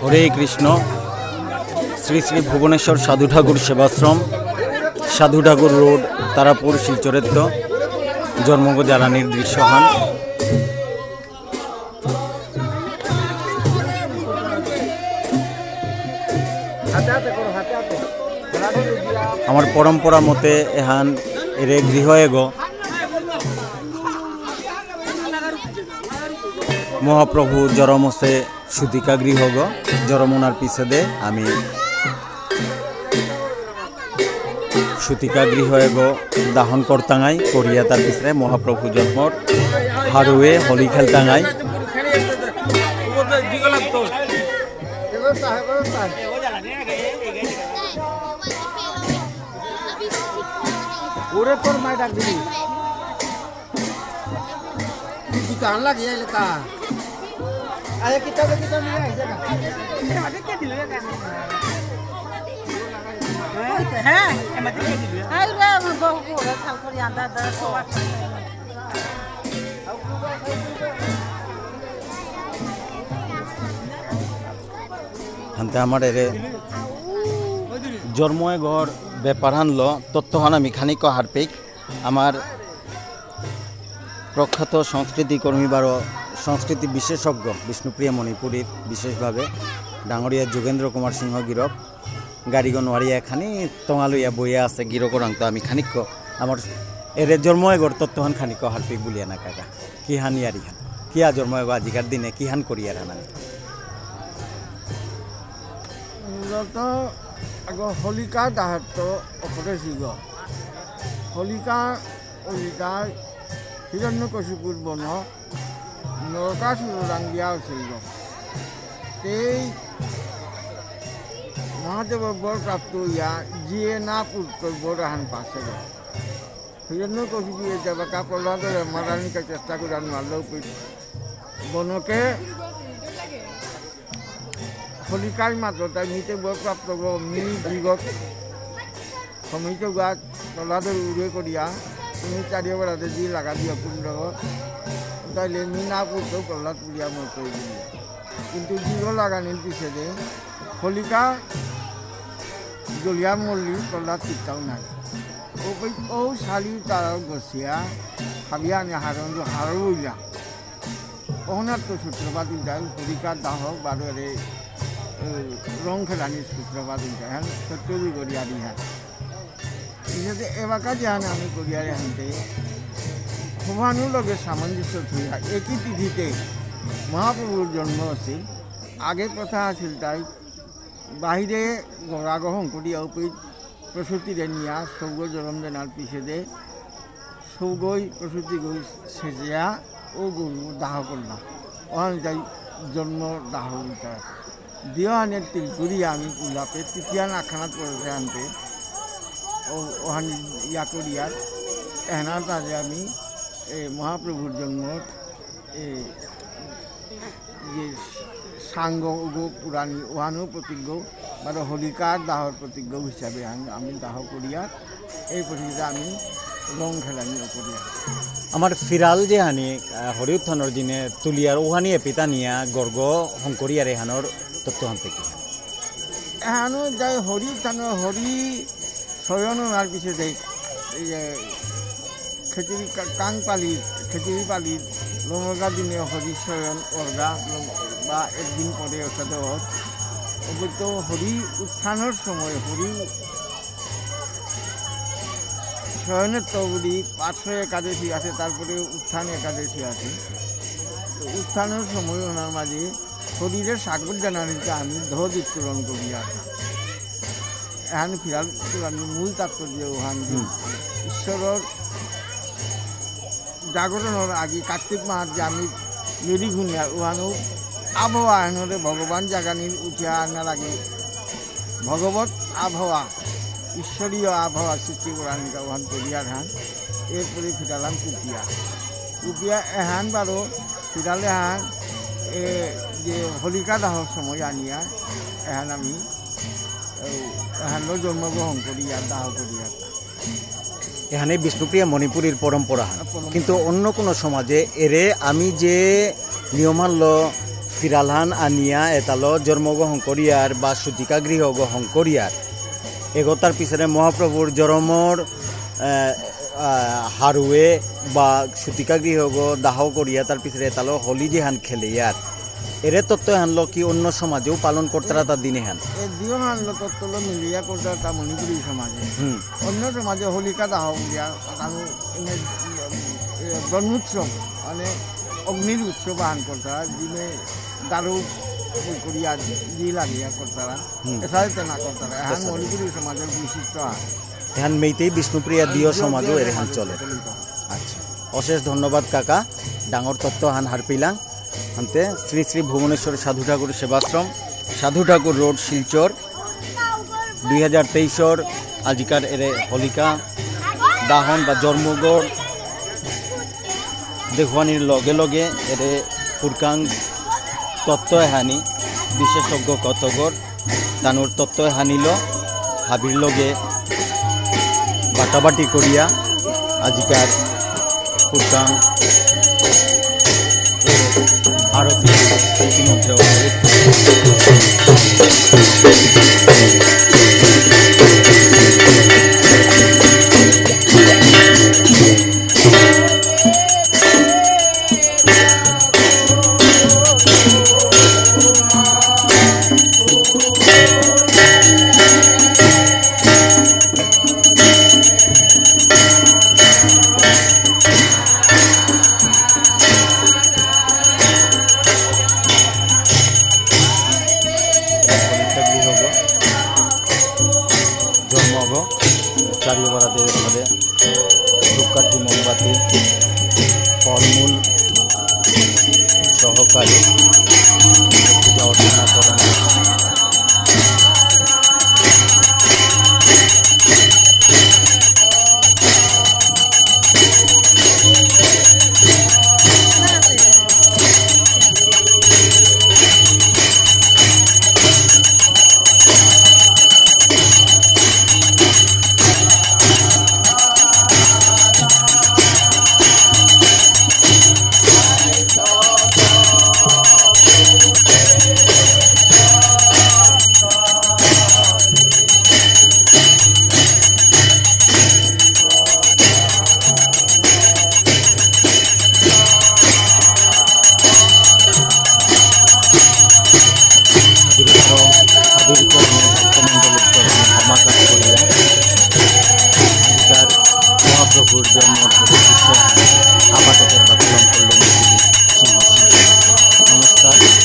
হরে কৃষ্ণ। শ্রী শ্রী ভুবনেশ্বর সাধু ঠাকুর সেবাশ্রম, সাধু ঠাকুর রোড, তারাপুর, শিলচরের তো জন্মগ জ্বালানির দৃশ্যহান। আমার পরম্পরা মতে এহান এরে গৃহ এগো মহাপ্রভু জরমসে সুতিকা গৃহগ জরমুনার পিছে দে আমি সুতিকা গৃহ এগো দাহন করতাঙাই করিয়া তার পিছনে মহাপ্রভু জন্মর হারুয়ে হোলি খেলতাঙাই। ওরে তোর মাই ডাক দিবি দোকান লাগিয়ে আইলে তা আরে কিতাব নিয়ে আইছে না আগে কে দিল হ্যাঁ এমতে কে দিল আই রে বহু ওরা খাল করে আন্দা দা সবার হান্তে আমার এরে জন্ময় ঘর ব্যাপার হানলো তথ্যহান আমি খানিক হারপিক আমার প্রখ্যাত সংস্কৃতি কর্মী বা সংস্কৃতি বিশেষজ্ঞ বিষ্ণুপ্রিয়া মণিপুরীর বিশেষভাবে ডাঙরিয়া যোগেন্দ্র কুমার সিংহ গিরক গাড়িগ নোয়ারিয়া খানি টঙালইয়া বইয়া আছে গিরকরাং তো আমি খানিক আমার এরে জন্ময়গর তত্ত্বহান খানিক হারপিক বুলিয়া না কাকা কি হানি আর ইহান কিয়া জন্ময়গ আজিকার দিনে কি হান করিয়ার হানানি আগো হলিকা দাহত অপরে সিগ হলিকা ওলিকা হিরণ্যকশিপুর বন নরকাসুর রাঙ্গিয়া সিগ এই মহাদেব বর প্রাপ্ত ইয়া জিয়ে না পুত্র বরাহান পাশে হিরণ্যকশিপু যাবাকা প্রহ্লাদের মারানিকে চেষ্টা করে মারলেও বনকে হলিকার মাত্র তাই নিতে বরপ্রাপ্ত মি যুগক সমিত গাছ প্রহ্লাদের উড়ে করিয়া তুমি চারিও বেড়াতে দিয়ে লাগা দিয়া কুণ্ড তাইলে মি না পড়তো প্রহ্লাদ পুড়িয়া মতো কিন্তু যুগ লাগানির পিছনে হলিকা জলিয়া মল্লি প্রহ্লাদ চিত্তাও নাই ও শালি তারা গছিয়া ভাবিয়া আনে হারণ হারো বইলা অহনার তো সূত্রপাত যায় হলিকার দাহক বারে রং খেলানির সূত্রপাত যায় হ্যাঁ সত্যি করিয়া দিহা ইহাতে এবাকা যান আমি করিয়ারে হানতে খুবানুর লগে সামঞ্জস্য থইয়া একই তিথিতে মহাপ্রভুর জন্ম আছিল। আগে কথা আছিল তাই বাহিরে গড়াগ্রহণ করিয়া উপর প্রসূতিরে নিয়া সৌগ জলম দেনার পিছে দে সৌগই প্রসূতি গই সেজিয়া ও গরু দাহ করলাম ওখানে যাই জন্ম দাহ উল্টা দিওহানের তিল করিয়া আমি উল্লাপে তৃতীয়ান আখানাত পড়ে আনতে ওখানে ইয়া করিয়া এহনার তাজে আমি মহাপ্রভুর জন্ম যে সাঙ্গ গো পুরাণী ওহানও প্রতিজ্ঞ মানে হলিকার দাহর প্রতিজ্ঞ হিসাবে আমি দাহ করিয়া এই প্রতিজ্ঞা আমি রং খেলানি করিয়া আমার ফিরাল যে হানি হরি উত্থানের দিনে তুলিয়ার ওহানি এপিতা নিয়া গর্গ শঙ্করিয়ার এহানোর তত্ত্বহান থেকে এহানো যাই হরি উত্থানের হরি শয়নার পিছে যাই খেচুরি কাং পালির খেচুরি পালির লঙ্গা দিনে হরি শয়ন অর্গা বা একদিন পরে ওসাতে অবৈধ হরি উত্থানের সময় হরি শয়নের তবলি 500 একাদশী আছে, তারপরে উত্থান একাদশী আছে। তো উত্থানের সময় ওনার মাঝে শরীরের সাগর জানানিতে আমি ধোদ উত্তোলন করি আসা এখন ফিরাল পুরানি মূল তাৎপর্য ওহান ঈশ্বরের জাগরণের আগে কার্তিক মাহার যে আমি মেরি ঘুনিয়ার ওহানো আবহাওয়া এনে ভগবান জাগানির উঠে আনার আগে ভগবত আবহাওয়া ঈশ্বরীয় আবহাওয়া সৃষ্টি করার ওখান করিয়ার হান এরপরে ফিরালাম কুপিয়া কুপিয়া এহান বারো ফিরালে হান যে হোলিকা দাহর সময় আনিয়া এহান আমি এহানও জন্মগ্রহণ করি আর দাহ করি আর এখানে বিষ্ণুপ্রিয়া মণিপুরীর পরম্পরা কিন্তু অন্য কোনো সমাজে এরে আমি যে নিয়মাল্য ফিরালহান আনিয়া এতালো জন্মগ্রহণ করিয়ার বা সুতিকা গৃহ গ্রহণ করিয়ার এগোতার পিছনে মহাপ্রভুর জরমর হারুয়ে বা সুতিকা গৃহ দাহ করিয়া তার পিছনে এতালো হোলি যে হান খেলে ইয়ার এরে তত্ত্ব হানলো কি অন্য সমাজেও পালন করতারা তার দিনে হান এই দিও হানলো তত্ত্বলো মিলিয়া করতে তা মণিপুরী সমাজে অন্য সমাজে হোলিকা দাহ করিয়া কারণ জন্মোৎসব মানে অগ্নির উৎসব আহান করতারা দিনে দারু করিয়া দি লাগিয়া করতারা এছাড়া তেনা করতারা এখন মণিপুরী সমাজের বৈশিষ্ট্য এহান মেইতেই বিষ্ণুপ্রিয়া দিও সমাজও এর হান চলে আচ্ছা অশেষ ধন্যবাদ কাকা ডাঙর তত্ত্ব হান হারপিলাং হানতে শ্রী শ্রী ভুবনেশ্বর সাধু ঠাকুর সেবাশ্রম সাধু ঠাকুর রোড শিলচর 2023 আজিকার এরে হোলিকা দাহন বা জন্মগড় দেখুয়ানির লগে লগে এরে পুরকাং তত্ত্ব হানি বিশেষজ্ঞ কতগর তানুর তত্ত্ব হানিল হাবির লগে বাটাবাটি করিয়া আজিকার পুরকাং ভারতীয় ইতিমধ্যে জন্মগ চারিবারাদের মধ্যে ধূপকাঠি মোমবাতি ফলমূল সহকারে পূজা অর্চনা করেন মহাপ্রভুর জন্ম আপাতত বাতিলন করলেন নমস্কার।